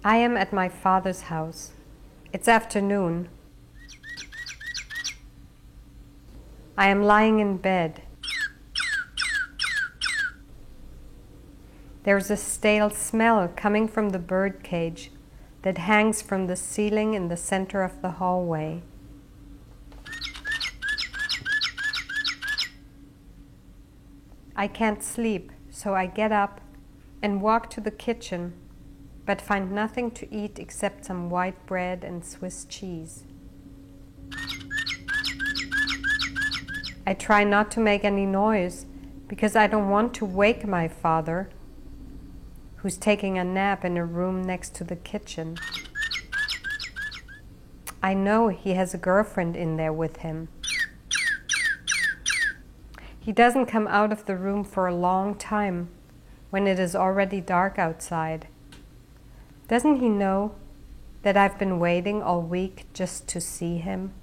I am at my father's house. It's afternoon. I am lying in bed. There's a stale smell coming from the bird cage that hangs from the ceiling in the center of the hallway. I can't sleep, so I get up and walk to the kitchen, but find nothing to eat except some white bread and Swiss cheese. I try not to make any noise because I don't want to wake my father, who's taking a nap in a room next to the kitchen. I know he has a girlfriend in there with him. He doesn't come out of the room for a long time, when it is already dark outside. Doesn't he know that I've been waiting all week just to see him?